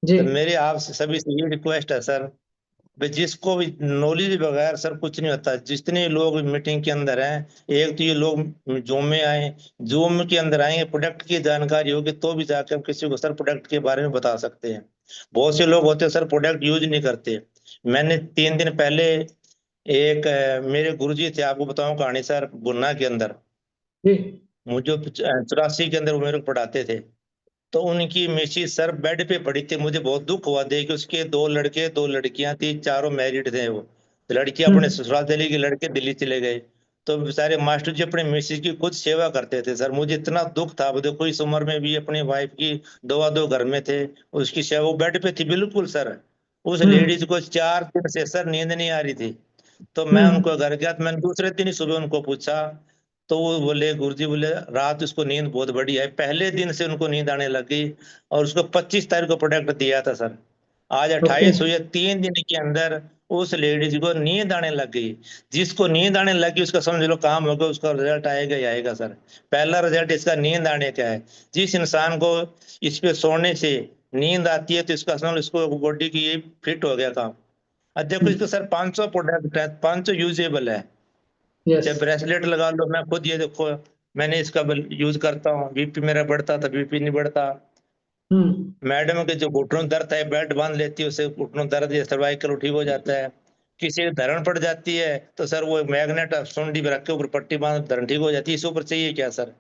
जी। तो मेरी आपसे सभी से ये रिक्वेस्ट है सर, भाई जिसको भी नॉलेज बगैर सर कुछ नहीं होता। जितने लोग मीटिंग के अंदर हैं, एक तो ये लोग जूम में आए, जूम के अंदर आएंगे, प्रोडक्ट की जानकारी होगी तो भी जाकर हम किसी को सर प्रोडक्ट के बारे में बता सकते हैं। बहुत से लोग होते हैं सर प्रोडक्ट यूज नहीं करते। मैंने 3 दिन पहले एक मेरे गुरुजी थे, आपको बताऊं कहानी सर, गुन्ना के अंदर। जी। मुझे 84 के अंदर वो मेरे को पढ़ाते थे। तो उनकी मिसेज सर बेड पे पड़ी थी। मुझे बहुत दुख हुआ देख के, उसके 2 लड़के 2 लड़कियां थी, चारों मैरिड थे वो। लड़की अपने हम्म। ससुराल चली गई, लड़के दिल्ली चले गए। तो बेचारे मास्टर जी अपने मिसेज की खुद सेवा करते थे सर। मुझे इतना दुख था। अब देखो इस उम्र में भी अपनी वाइफ की दवा दो घर में थे, उसकी सेवा, वो बेड पे थी बिल्कुल सर। उस हम्म। लेडीज को 4 दिन से सर नींद नहीं आ रही थी। तो मैं हम्म। उनको घर गया, तो मैंने दूसरे दिन ही सुबह उनको पूछा। तो वो बोले, गुरुजी बोले रात उसको नींद बहुत बढ़िया है, पहले दिन से उनको नींद आने लग गई। और उसको 25 तारीख को प्रोडक्ट दिया था सर, आज ओके। 28 हुई है, 3 दिन के अंदर उस लेडीज को नींद आने लग गई। जिसको नींद आने लगी उसका समझ लो काम होगा, उसका रिजल्ट आएगा ही आएगा सर। पहला रिजल्ट इसका नींद आने का है। जिस इंसान को इस पे सोने से नींद आती है तो इसका समझ लो इसको बॉडी की ये फिट हो गया काम। अब देखो इसको सर 500 प्रोडक्ट है, 500 यूजेबल है। यस। चाहे ब्रेसलेट लगा लो, मैं खुद ये देखो, मैंने इसका यूज करता हूँ, बीपी मेरा बढ़ता था, बीपी नहीं बढ़ता। हम्म। मैडम के जो घुटनों दर्द है, बेल्ट बांध लेती है, उससे घुटनों दर्द या सर्वाइकल ठीक हो जाता है। किसी की धरण पड़ जाती है तो सर वो मैग्नेट सुंडी में रख के ऊपर पट्टी बांध, धरण ठीक हो जाती है। इसके ऊपर चाहिए क्या सर।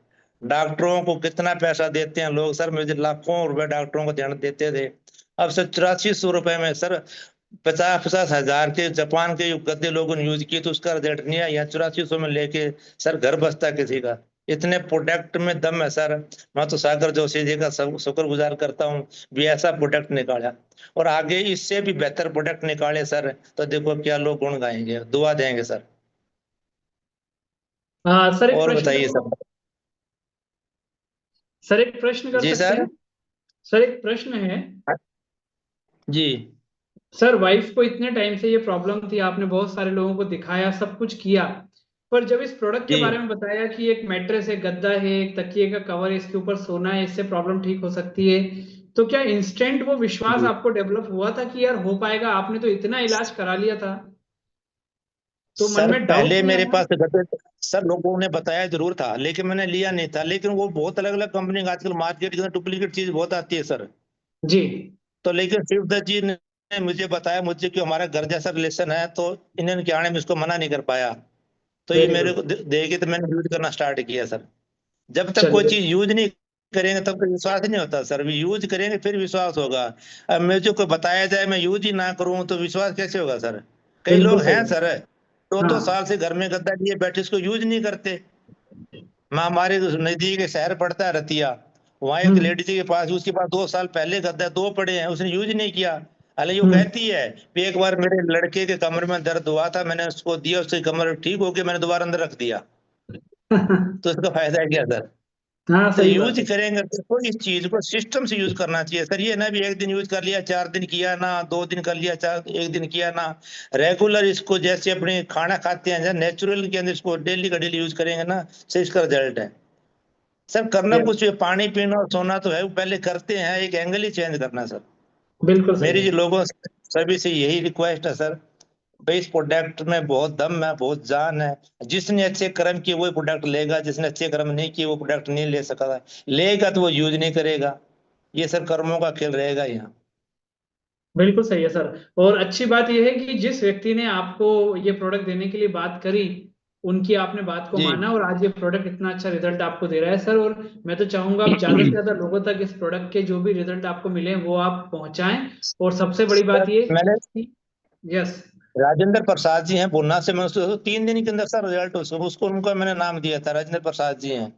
डॉक्टरों को कितना पैसा देते हैं लोग सर, मुझे लाखों रुपए डॉक्टरों को देने देते थे। अब सर 8400 रुपए में सर 50-50 हजार के जापान के गद्दे लोगों ने यूज किए तो उसका रिजल्ट नहीं आया। यहाँ 8400 में लेके सर घर बसता किसी का। इतने प्रोडक्ट में दम है सर। मैं तो सागर जोशी जी का सब शुक्रगुजार करता हूँ, भी ऐसा प्रोडक्ट निकाला। और आगे इससे भी बेहतर प्रोडक्ट निकाले सर, तो देखो क्या लोग गुण गाएंगे, दुआ देंगे सर। हाँ सर, एक और प्रश्न बताइए कर सर। सर एक प्रश्न कर जी सकते सर। हैं? सर एक प्रश्न है। जी सर वाइफ को इतने टाइम से ये प्रॉब्लम थी, आपने बहुत सारे लोगों को दिखाया, सब कुछ किया, पर जब इस प्रोडक्ट के जी बारे में बताया कि एक मैट्रेस है, गद्दा है, एक तकिए का कवर है, इसके ऊपर सोना है, इससे प्रॉब्लम ठीक हो सकती है, तो क्या इंस्टेंट वो विश्वास जी आपको डेवलप हुआ था कि यार हो पाएगा? आपने तो इतना इलाज करा लिया था, तो मन सर, में डाउट पहले नहीं मेरे आया? पास गद्दे सर लोगों ने बताया जरूर था, लेकिन मैंने लिया नहीं था। लेकिन वो बहुत अलग अलग कंपनी का आजकल मार्केट के अंदर डुप्लीकेट चीज बहुत आती है सर। जी। तो लेकिन शिवदत्त जी ने मुझे बताया, मुझे कि हमारा घर जैसा रिलेशन है, तो इन्होंने क्या में इसको मना नहीं कर पाया। तो ये वेरी मेरे गुड। को देगी तो मैंने यूज करना स्टार्ट किया सर। जब तक कोई चलिए। चीज यूज नहीं करेंगे तब तक विश्वास नहीं होता सर, भी यूज करेंगे फिर विश्वास होगा। अब मुझे कोई बताया जाए मैं यूज ही ना करूं तो विश्वास कैसे होगा सर। कई बिल्कुल लोग सही हैं है। सर, 2-2 साल हाँ। से घर में गद्दा लिए बैठे, इसको यूज नहीं करते। मैं हमारे नजदीक एक शहर पड़ता है रतिया, वहां एक हम्म। लेडी के पास, उसके पास 2 साल पहले गद्दा दो पड़े हैं, उसने यूज नहीं किया। हालांकि वो हम्म। कहती है कि एक बार मेरे लड़के के कमर में दर्द हुआ था, मैंने उसको दिया, उसके कमर ठीक हो गया, मैंने दोबारा अंदर रख दिया। तो इसका फायदा है क्या सर। हाँ तो सही यूज बात है। करेंगे तो इस चीज को सिस्टम से यूज करना चाहिए सर। ये ना भी एक दिन यूज कर लिया, 4 दिन किया ना, 2 दिन कर लिया, चार एक दिन किया ना। रेगुलर इसको जैसे अपने खाना खाते हैं नेचुरल के अंदर इसको डेली का डेली यूज करेंगे ना, से इसका रिजल्ट है। सर करना यस। कुछ है, पानी पीना और सोना तो है, वो पहले करते हैं, एक एंगल ही चेंज करना सर। बिल्कुल सही मेरी है। जो लोगों सभी से यही रिक्वेस्ट है सर, भाई इस प्रोडक्ट में बहुत दम है, बहुत जान है। जिसने अच्छे कर्म किए वो प्रोडक्ट लेगा, जिसने अच्छे कर्म नहीं किए वो प्रोडक्ट नहीं ले सका। लेगा तो वो यूज नहीं करेगा। ये सर कर्मों का खेल रहेगा यहाँ। बिल्कुल सही है सर। और अच्छी बात यह है कि जिस व्यक्ति ने आपको ये प्रोडक्ट देने के लिए बात करी, उनकी आपने बात को जी माना, और आज ये प्रोडक्ट इतना अच्छा रिजल्ट आपको दे रहा है सर। और मैं तो चाहूंगा आप ज्यादा से ज्यादा लोगों तक इस प्रोडक्ट के जो भी रिजल्ट आपको मिले वो आप पहुंचाएं। और सबसे बड़ी बात सर, ये मैंने कि यस। राजेंद्र प्रसाद जी हैं बुन्ना से, मैं उसको 3 दिन के अंदर सर रिजल्ट, उसको उसको उनको मैंने नाम दिया था, राजेंद्र प्रसाद जी हैं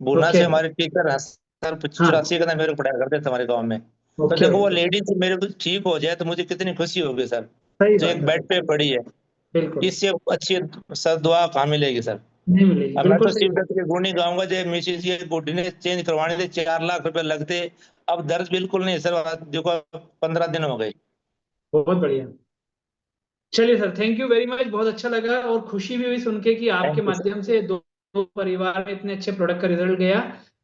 बुन्ना ओके। से, हमारे टीचर हैं सर, हाँ। 84 का मेरे को पढ़ाया करते थे हमारे गाँव में। तो ओके देखो वो ओके। लेडी मेरे को ठीक हो जाए तो मुझे कितनी खुशी होगी सर, सही जो बात एक है बेड सर। पे पड़ी है। बिल्कुल। इससे अच्छी सर दुआ कहाँ मिलेगी सर। नहीं मिलेगी, अब मैं बिल्कुल तो सही शिव बात। दत्त के गुण ही गाऊंगा, जो मिसिस ये गुडने चेंज करवाने थे 4 लाख रुपए लगते। अब दर्द बिल्कुल नहीं सर, देखो 15 दिन हो गए। बहुत बढ़िया। चलिए sir, thank you very much, बहुत अच्छा लगा और खुशी भी हुई सुन के कि आपके थैंक यू सर। माध्यम से दो परिवार में इतने अच्छे प्रोडक्ट का रिजल्ट गया।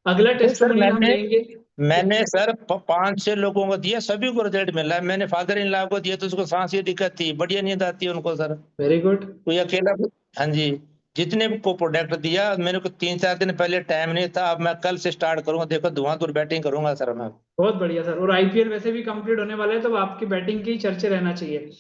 अगला नहीं सर टेस्टिमोनियल हम मैंने लेंगे। मैंने सर 5-6 लोगों को दिया, सभी को रिजल्ट मिला है। मैंने फादर इन लॉ को दिया तो उसको सांस की दिक्कत थी, बढ़िया नींद आती है उनको सर। Very good. कोई अकेला, हाँ जी, जितने को प्रोडक्ट दिया मेरे को 3-4 दिन पहले टाइम नहीं था, अब मैं कल से स्टार्ट करूंगा, देखो धुआंधुर बैटिंग करूंगा सर मैं। बहुत बढ़िया सर। और आईपीएल वैसे भी कंप्लीट होने वाला है, तो आपकी बैटिंग की चर्चे रहना चाहिए।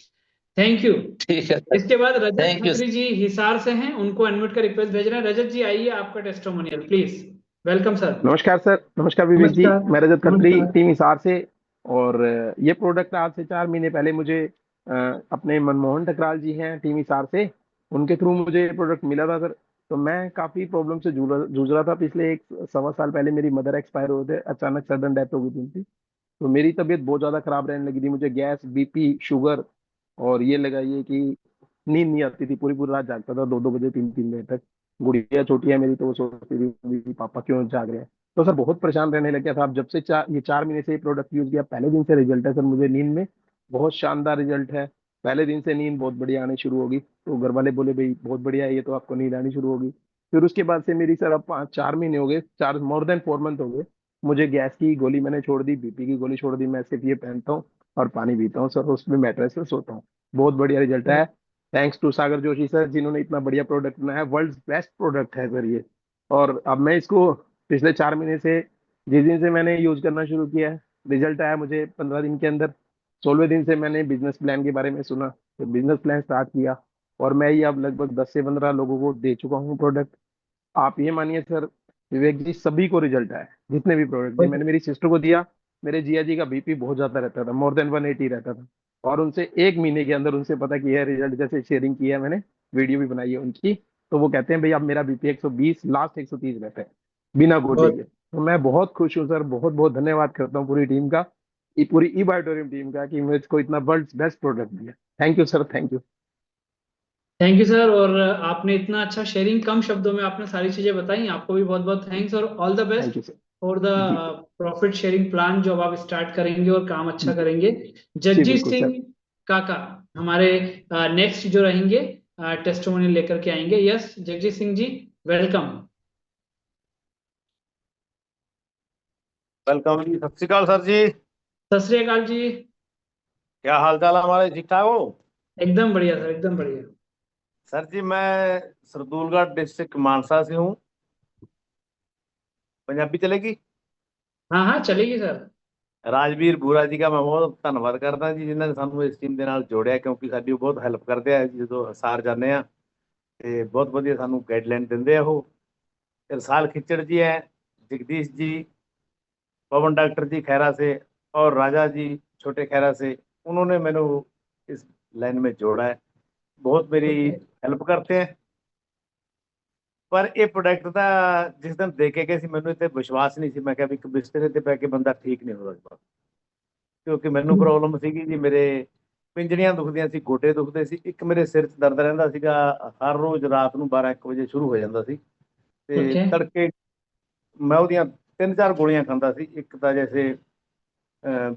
Thank you. ठीक है सर। इसके बाद रजत थैंक यू। खत्री जी हिसार से हैं, उनको अनम्यूट का रिक्वेस्ट भेज रहे हैं। रजत जी आइए, आपका टेस्टिमोनियल प्लीज। Welcome sir. नमस्कार सर। नमस्कार विवेक जी। नमस्कार। मैं रजत खत्री, नमस्कार। टीम हिसार से। और ये प्रोडक्ट आज से 4 महीने पहले मुझे अपने मनमोहन टकराल जी हैं टीम हिसार से, उनके थ्रू मुझे ये प्रोडक्ट मिला था सर। तो मैं काफ़ी प्रॉब्लम से जूझ रहा था। पिछले 1 सवा साल पहले मेरी मदर एक्सपायर हुए थे, अचानक सडन डेथ हो गई थी उनकी। तो मेरी तबीयत बहुत ज़्यादा खराब रहने लगी थी, मुझे गैस, बीपी, शुगर, और ये लगाइए कि नींद नहीं आती थी। पूरी पूरी रात जागता था, 2-2 बजे, 3-3 बजे तक। गुड़िया छोटी है मेरी, तो वो सोचती थी "भी पापा क्यों जाग रहे हैं"। तो सर बहुत परेशान रहने लग गया था। अब जब से 4 महीने से ये प्रोडक्ट यूज किया, पहले दिन से रिजल्ट है सर मुझे नींद में। बहुत शानदार रिजल्ट है। पहले दिन से नींद बहुत बढ़िया आनी शुरू होगी। तो घर वाले बोले भाई बहुत बढ़िया है, ये तो आपको नींद आनी शुरू होगी। फिर उसके बाद से मेरी सर अब 5-4 महीने हो गए, चार मोर देन 4 मंथ हो गए। मुझे गैस की गोली मैंने छोड़ दी, बीपी की गोली छोड़ दी। मैं सिर्फ ये पहनता हूँ और पानी पीता हूँ सर, उसमें मैट्रेस पे सोता हूँ। बहुत बढ़िया रिजल्ट है। Thanks to Sagar Joshi sir, जिन्होंने इतना बढ़िया प्रोडक्ट बनाया। वर्ल्ड बेस्ट प्रोडक्ट है सर ये। और अब मैं इसको पिछले 4 महीने से, जिस दिन से मैंने यूज करना शुरू किया है, रिजल्ट आया मुझे 15 दिन के अंदर। 16वें दिन से मैंने बिजनेस प्लान के बारे में सुना, तो बिजनेस प्लान स्टार्ट किया। और मैं ये अब लगभग 10 से 15 लोगों को दे चुका हूँ प्रोडक्ट। आप ये मानिए सर विवेक जी, सभी को रिजल्ट आया है जितने भी प्रोडक्ट दिए। मैंने मेरी सिस्टर को दिया। मेरे जिया जी का बीपी बहुत ज्यादा रहता था, मोर देन 180 रहता था। और उनसे 1 महीने के अंदर उनसे पता किया है रिजल्ट, जैसे शेयरिंग की है मैंने, वीडियो भी बनाई है उनकी। तो वो कहते हैं भाई अब मेरा बीपी 120, लास्ट 130 रहता है, बिना गोली बहुत के। तो मैं बहुत खुश हूँ सर, बहुत बहुत धन्यवाद करता हूँ पूरी टीम का, पूरी ई बायोटोरियम टीम का, कि मुझको इतना वर्ल्ड बेस्ट प्रोडक्ट दिया। Thank you sir, thank you. Thank you sir. और आपने इतना अच्छा शेयरिंग, कम शब्दों में आपने सारी चीजें बताई, आपको भी बहुत बहुत थैंक्स और all the best thank you sir. For the G profit sharing plan जो अब आप स्टार्ट करेंगे और काम अच्छा जी करेंगे। जी, जगजीत बिल्कुल सिंह सर। काका हमारे नेक्स्ट जो रहेंगे, टेस्टिमोनियल लेकर के आएंगे। Yes Jagjit Singh ji, welcome. Welcome जी। सत श्रीकाल सर जी। सत श्री अकाल जी। क्या हाल चाल है हमारे, ठीक ठाक हो? एकदम बढ़िया सर, एकदम बढ़िया। सर जी मैं सरदूलगढ़ डिस्ट्रिक्ट मानसा से हूँ। पंजाबी चलेगी? हाँ हाँ चलेगी सर। ਰਾਜਵੀਰ ਬੂਰਾ ਜੀ ਦਾ ਮੈਂ ਬਹੁਤ ਧੰਨਵਾਦ ਕਰਦਾ ਜੀ, ਜਿਨ੍ਹਾਂ ਨੇ ਸਾਨੂੰ ਇਸ ਟੀਮ ਦੇ ਨਾਲ ਜੋੜਿਆ, ਕਿਉਂਕਿ ਸਾਡੀ ਉਹ ਬਹੁਤ ਹੈਲਪ ਕਰਦੇ ਆ ਜਦੋਂ ਹਿਸਾਰ ਜਾਂਦੇ ਆ, ਤੇ ਬਹੁਤ ਵਧੀਆ ਸਾਨੂੰ ਗਾਈਡਲਾਈਨ ਦਿੰਦੇ ਆ ਉਹ। ਰਸਾਲ खिचड़ जी है, जगदीश जी, पवन डॉक्टर जी खैरा से, और राजा जी छोटे खैरा से। उन्होंने मैंने इस लाइन में जोड़ा है, बहुत मेरी ओके। हेल्प करते हैं। ਪਰ ਇਹ ਪ੍ਰੋਡਕਟ ਦਾ ਜਿਸ ਦਿਨ ਦੇ ਕੇ ਗਏ ਸੀ, ਮੈਨੂੰ ਇੱਥੇ ਵਿਸ਼ਵਾਸ ਨਹੀਂ ਸੀ। ਮੈਂ ਕਿਹਾ ਵੀ ਇੱਕ ਬਿਸਤਰੇ ਤੇ ਪੈ ਕੇ ਬੰਦਾ ਠੀਕ ਨਹੀਂ ਹੋ ਸਕਦਾ, ਕਿਉਂਕਿ ਮੈਨੂੰ ਪ੍ਰੋਬਲਮ ਸੀਗੀ ਜੀ, ਮੇਰੇ ਪਿੰਜੜੀਆਂ ਦੁਖਦੀਆਂ ਸੀ, ਗੋਡੇ ਦੁਖਦੇ ਸੀ, ਇੱਕ ਮੇਰੇ ਸਿਰ 'ਚ ਦਰਦ ਰਹਿੰਦਾ ਸੀਗਾ। ਹਰ ਰੋਜ਼ ਰਾਤ ਨੂੰ 12-1 ਵਜੇ ਸ਼ੁਰੂ ਹੋ ਜਾਂਦਾ ਸੀ, ਤੇ ओके। ਤੜਕੇ ਮੈਂ ਉਹਦੀਆਂ 3-4 ਗੋਲੀਆਂ ਖਾਂਦਾ ਸੀ। ਇੱਕ ਤਾਂ ਜੈਸੇ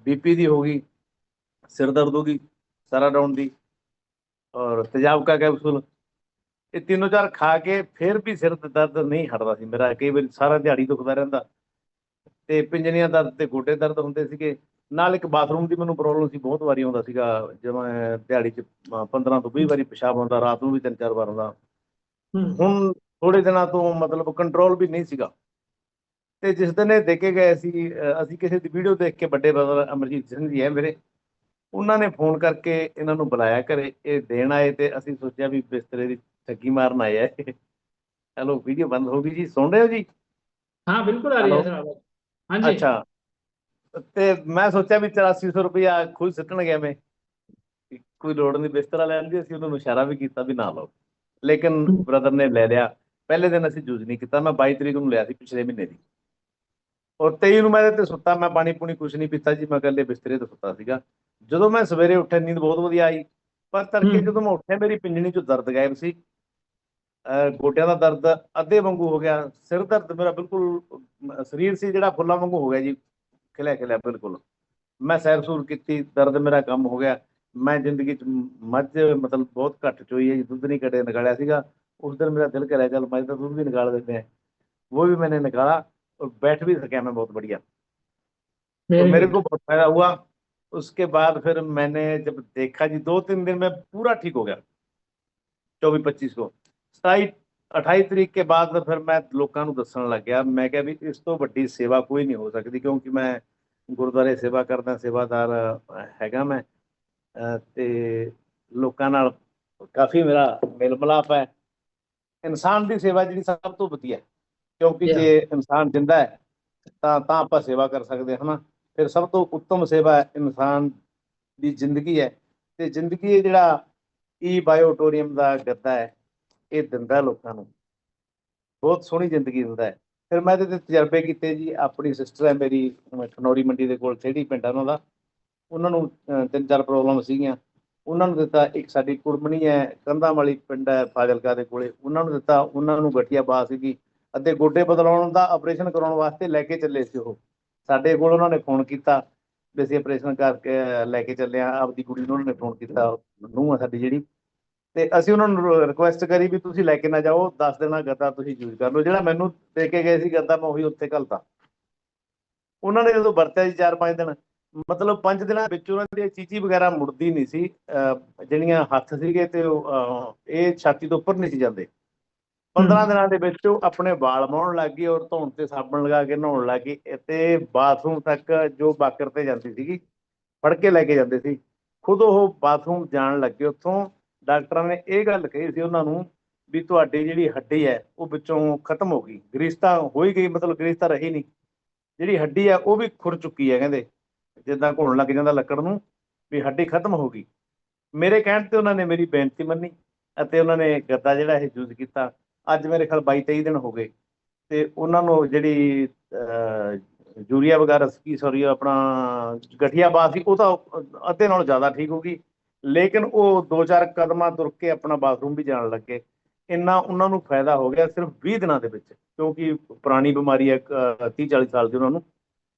ਬੀਪੀ ਦੀ ਹੋ ਗਈ, ਸਿਰ ਦਰਦ ਹੋ ਗਈ, ਸੈਰਾਡੋਨ ਦੀ, ਔਰ ਤੇਜ਼ਾਬ ਕਾ ਕੈਪਸੂਲ। ਇਹ ਤਿੰਨੋਂ ਚਾਰ ਖਾ ਕੇ ਫਿਰ ਵੀ ਸਿਰ ਦਰਦ ਨਹੀਂ ਹਟਦਾ ਸੀ ਮੇਰਾ, ਕਈ ਵਾਰੀ ਸਾਰਾ ਦਿਹਾੜੀ ਦੁਖਦਾ ਰਹਿੰਦਾ, ਤੇ ਪਿੰਜਣੀਆਂ ਦਰਦ ਤੇ ਗੋਡੇ ਦਰਦ ਹੁੰਦੇ ਸੀਗੇ। ਨਾਲ ਇੱਕ ਬਾਥਰੂਮ ਦੀ ਮੈਨੂੰ ਪ੍ਰੋਬਲਮ ਸੀ, ਬਹੁਤ ਵਾਰੀ ਆਉਂਦਾ ਸੀਗਾ, ਜਿਵੇਂ ਦਿਹਾੜੀ 'ਚ 15 ਤੋਂ 20 ਵਾਰੀ ਪਿਸ਼ਾਬ ਆਉਂਦਾ, ਰਾਤ ਨੂੰ ਵੀ 3-4 ਵਾਰ ਆਉਂਦਾ। हम्म। ਹੁਣ ਥੋੜੇ ਦਿਨਾਂ ਤੋਂ ਮਤਲਬ ਕੰਟਰੋਲ ਵੀ ਨਹੀਂ ਸੀਗਾ। ਤੇ ਜਿਸ ਦਿਨ ਇਹ ਦੇ ਕੇ ਗਏ ਸੀ, ਅਸੀਂ ਕਿਸੇ ਦੀ ਵੀਡੀਓ ਦੇਖ ਕੇ, ਵੱਡੇ ਬ੍ਰਦਰ ਅਮਰਜੀਤ ਸਿੰਘ ਜੀ ਹੈ ਮੇਰੇ, ਉਹਨਾਂ ਨੇ ਫੋਨ ਕਰਕੇ ਇਹਨਾਂ ਨੂੰ ਬੁਲਾਇਆ ਘਰੇ, ਇਹ ਦੇਣ ਆਏ, ਤੇ ਅਸੀਂ ਸੋਚਿਆ ਵੀ ਬਿਸਤਰੇ ਦੀ ਠੱਗੀ ਮਾਰਨ ਆਏ ਆ ਇਹ। हेलो, वीडियो बंद हो गई जी, सुन रहे हो जी? हाँ बिल्कुल आ रही हेलो। है सर आवाज। हाँ जी। अच्छा, ਤੇ ਮੈਂ ਸੋਚਿਆ ਵੀ 8400 ਰੁਪਇਆ ਖੁਦ ਸਿੱਟਣ ਗਿਆ ਮੈਂ, ਕੋਈ ਲੋੜ ਨਹੀਂ ਬਿਸਤਰਾ ਲੈਣ ਦੀ। ਅਸੀਂ ਉਹਨਾਂ ਨੂੰ ਇਸ਼ਾਰਾ ਵੀ ਕੀਤਾ ਵੀ ਨਾ ਲਓ, ਲੇਕਿਨ ਬ੍ਰਦਰ ਨੇ ਲੈ ਲਿਆ। ਪਹਿਲੇ ਦਿਨ ਅਸੀਂ ਯੂਜ਼ ਨਹੀਂ ਕੀਤਾ। ਮੈਂ 22 ਤਰੀਕ ਨੂੰ ਲਿਆ ਸੀ ਪਿਛਲੇ ਮਹੀਨੇ ਦੀ, ਔਰ 23 ਨੂੰ ਮੈਂ ਇਹਦੇ ਤੇ ਸੁੱਤਾ। ਮੈਂ ਪਾਣੀ ਪੂਣੀ ਕੁਛ ਨਹੀਂ ਪੀਤਾ ਜੀ, ਮੈਂ ਇਕੱਲੇ ਬਿਸਤਰੇ ਤੇ ਸੁੱਤਾ ਸੀਗਾ। ਜਦੋਂ ਮੈਂ ਸਵੇਰੇ ਉੱਠਿਆ, ਨੀਂਦ ਬਹੁਤ ਵਧੀਆ ਆਈ, ਪਰ ਤੜਕੇ हम्म। ਜਦੋਂ ਮੈਂ ਉੱਠਿਆ, ਮੇਰੀ ਪਿੰਜਣੀ 'ਚੋਂ ਦਰਦ ਗਾਇਬ ਸੀ। ਗੋਡਿਆਂ ਦਾ ਦਰਦ ਅੱਧੇ ਵਾਂਗੂ ਹੋ ਗਿਆ, ਸਿਰ ਦਰਦ ਮੇਰਾ ਬਿਲਕੁਲ, ਸਰੀਰ ਸੀ ਜਿਹੜਾ ਫੁੱਲਾਂ ਵਾਂਗੂ ਹੋ ਗਿਆ ਜੀ, ਖਿਲਿਆ ਖਿਲਿਆ ਬਿਲਕੁਲ। ਮੈਂ ਸੈਰ ਸੂਰ ਕੀਤੀ, ਦਰਦ ਮੇਰਾ ਕੰਮ ਹੋ ਗਿਆ। ਮੈਂ ਜ਼ਿੰਦਗੀ 'ਚ ਮੱਝ ਮਤਲਬ ਬਹੁਤ ਘੱਟ ਚੋਈ ਹੈ ਜੀ, ਦੁੱਧ ਨਹੀਂ ਕਦੇ ਨਿਕਾਲਿਆ ਸੀਗਾ। ਉਸ ਦਿਨ ਮੇਰਾ ਦਿਲ ਕਰਿਆ ਚੱਲ ਮੱਝ ਦਾ ਦੁੱਧ ਵੀ ਨਿਕਾਲ ਦਿੰਦੇ हैं, वो भी मैंने निकाला और बैठ भी सका मैं बहुत बढ़िया। तो वेरी मेरे गुड। को बहुत फायदा हुआ। उसके बाद फिर मैंने जब देखा जी 2-3 दिन में पूरा ठीक हो गया, 24-25 को। 27-28 तरीक के बाद फिर मैं लोगों ਨੂੰ ਦੱਸਣ ਲੱਗ ਗਿਆ। ਮੈਂ ਕਿਹਾ ਵੀ ਇਸ ਤੋਂ ਵੱਡੀ ਸੇਵਾ ਕੋਈ ਨਹੀਂ ਹੋ ਸਕਦੀ, ਕਿਉਂਕਿ ਮੈਂ ਗੁਰਦੁਆਰੇ ਸੇਵਾ ਕਰਦਾ, ਸੇਵਾਦਾਰ ਹੈਗਾ ਮੈਂ। ਤੇ ਲੋਕਾਂ ਨਾਲ ਕਾਫੀ ਮੇਰਾ ਮੇਲ ਮਿਲਾਪ ਹੈ। ਇਨਸਾਨ ਦੀ ਸੇਵਾ ਜਿਹੜੀ ਸਭ ਤੋਂ ਵਧੀਆ, ਕਿਉਂਕਿ या ਜੇ ਇਨਸਾਨ ਜਿੰਦਾ ਹੈ ਤਾਂ ਆਪਾਂ ਸੇਵਾ ਕਰ ਸਕਦੇ ਹਾਂ ਨਾ। ਫਿਰ ਸਭ ਤੋਂ ਉੱਤਮ ਸੇਵਾ ਇਨਸਾਨ ਦੀ ਜ਼ਿੰਦਗੀ ਹੈ। ਤੇ ਜ਼ਿੰਦਗੀ ਇਹ ਜਿਹੜਾ ਬਾਇਓਟੋਰੀਅਮ ਦਾ ਗੱਦਾ ਹੈ, ਇਹ ਦਿੰਦਾ ਲੋਕਾਂ ਨੂੰ, ਬਹੁਤ ਸੋਹਣੀ ਜ਼ਿੰਦਗੀ ਦਿੰਦਾ ਹੈ। ਫਿਰ ਮੈਂ ਇਹਦੇ ਤੇ ਤਜਰਬੇ ਕੀਤੇ ਜੀ। ਆਪਣੀ ਸਿਸਟਰ ਹੈ ਮੇਰੀ, ਖਨੌਰੀ ਮੰਡੀ ਦੇ ਕੋਲ ਥੇੜੀ ਪਿੰਡ ਹੈ ਉਹਨਾਂ ਦਾ। ਉਹਨਾਂ ਨੂੰ 3-4 ਪ੍ਰੋਬਲਮ ਸੀਗੀਆਂ, ਉਹਨਾਂ ਨੂੰ ਦਿੱਤਾ। ਇੱਕ ਸਾਡੀ ਕੁੜਮਣੀ ਹੈ, ਕੰਧਾਂ ਵਾਲੀ ਪਿੰਡ ਹੈ ਫਾਜ਼ਿਲਕਾ ਦੇ ਕੋਲੇ, ਉਹਨਾਂ ਨੂੰ ਦਿੱਤਾ। ਉਹਨਾਂ ਨੂੰ ਗਠੀਆ ਬਾਤ ਸੀਗੀ, ਅਤੇ ਗੋਡੇ ਬਦਲਾਉਣ ਦਾ ਆਪਰੇਸ਼ਨ ਕਰਾਉਣ ਵਾਸਤੇ ਲੈ ਕੇ ਚੱਲੇ ਸੀ ਉਹ ਸਾਡੇ ਕੋਲ। ਉਹਨਾਂ ਨੇ ਫੋਨ ਕੀਤਾ ਵੀ ਅਸੀਂ ਆਪਰੇਸ਼ਨ ਕਰਕੇ ਲੈ ਕੇ ਚੱਲੇ ਹਾਂ। ਆਪਦੀ ਕੁੜੀ ਨੂੰ ਉਹਨਾਂ ਨੇ ਫੋਨ ਕੀਤਾ, ਨੂੰਹ ਆ ਸਾਡੀ ਜਿਹੜੀ। ਤੇ ਅਸੀਂ ਉਹਨਾਂ ਨੂੰ ਰਿਕੁਐਸਟ ਕਰੀ ਵੀ ਤੁਸੀਂ ਲੈ ਕੇ ਨਾ ਜਾਓ, 10 ਦਿਨਾਂ ਗੱਦਾ ਤੁਸੀਂ ਯੂਜ਼ ਕਰ ਲਓ। ਜਿਹੜਾ ਮੈਨੂੰ ਦੇ ਕੇ ਗਏ ਸੀ ਗੱਦਾ, ਮੈਂ ਉਹੀ ਉੱਥੇ ਘਲਤਾ। ਉਹਨਾਂ ਨੇ ਜਦੋਂ ਵਰਤਿਆ ਜੀ 4-5 ਦਿਨ, ਮਤਲਬ 5 ਦਿਨਾਂ ਵਿੱਚ ਉਹਨਾਂ ਦੀ ਚੀਚੀ ਵਗੈਰਾ ਮੁੜਦੀ ਨਹੀਂ ਸੀ। ਜਿਹੜੀਆਂ ਹੱਥ ਸੀਗੇ ਤੇ ਇਹ ਛਾਤੀ ਤੋਂ ਉੱਪਰ ਨਹੀਂ ਸੀ ਜਾਂਦੇ। 15 ਦਿਨਾਂ ਦੇ ਵਿੱਚ ਉਹ ਆਪਣੇ ਵਾਲ ਮੋਹਣ ਲੱਗ ਗਈ, ਔਰ ਧੋਣ ਤੇ ਸਾਬਣ ਲਗਾ ਕੇ ਨਹਾਉਣ ਲੱਗ ਗਈ। ਤੇ ਬਾਥਰੂਮ ਤੱਕ ਜੋ ਬਾਕਰ ਤੇ ਜਾਂਦੀ ਸੀਗੀ, ਫੜ ਕੇ ਲੈ ਕੇ ਜਾਂਦੇ ਸੀ। ਖੁਦ ਉਹ ਬਾਥਰੂਮ ਜਾਣ ਲੱਗੇ। ਉੱਥੋਂ ਡਾਕਟਰਾਂ ਨੇ ਇਹ ਗੱਲ ਕਹੀ ਸੀ ਉਹਨਾਂ ਨੂੰ ਵੀ ਤੁਹਾਡੀ ਜਿਹੜੀ ਹੱਡੀ ਹੈ ਉਹ ਵਿੱਚੋਂ ਖਤਮ ਹੋ ਗਈ, ਗਰੀਸ ਤਾਂ ਹੋ ਹੀ ਗਈ, ਮਤਲਬ ਗਰੀਸ ਤਾਂ ਰਹੀ ਨਹੀਂ। ਜਿਹੜੀ ਹੱਡੀ ਹੈ ਉਹ ਵੀ ਖੁਰ ਚੁੱਕੀ ਹੈ, ਕਹਿੰਦੇ ਜਿੱਦਾਂ ਘੁਣ ਲੱਗ ਜਾਂਦਾ ਲੱਕੜ ਨੂੰ, ਵੀ ਹੱਡੀ ਖਤਮ ਹੋ ਗਈ। ਮੇਰੇ ਕਹਿਣ ਤੇ ਉਹਨਾਂ ਨੇ ਮੇਰੀ ਬੇਨਤੀ ਮੰਨੀ, ਅਤੇ ਉਹਨਾਂ ਨੇ ਗੱਦਾ ਜਿਹੜਾ ਇਹ ਯੂਜ਼ ਕੀਤਾ। ਅੱਜ ਮੇਰੇ ਖਿਆਲ 22-23 ਦਿਨ ਹੋ ਗਏ। ਤੇ ਉਹਨਾਂ ਨੂੰ ਜਿਹੜੀ ਯੂਰੀਆ ਵਗੈਰਾ ਸੀ, ਸੌਰੀ ਆਪਣਾ ਗਠੀਆ ਬਾਤ ਸੀ, ਉਹ ਤਾਂ ਅੱਧੇ ਨਾਲੋਂ ਜ਼ਿਆਦਾ ਠੀਕ ਹੋ ਗਈ। ਲੇਕਿਨ ਉਹ 2-4 ਕਦਮਾਂ ਤੁਰ ਕੇ ਆਪਣਾ ਬਾਥਰੂਮ ਵੀ ਜਾਣ ਲੱਗੇ। ਇੰਨਾ ਉਹਨਾਂ ਨੂੰ ਫਾਇਦਾ ਹੋ ਗਿਆ ਸਿਰਫ 20 ਦਿਨਾਂ ਦੇ ਵਿੱਚ, ਕਿਉਂਕਿ ਪੁਰਾਣੀ ਬਿਮਾਰੀ ਹੈ 30-40 ਸਾਲ ਦੀ ਉਹਨਾਂ ਨੂੰ।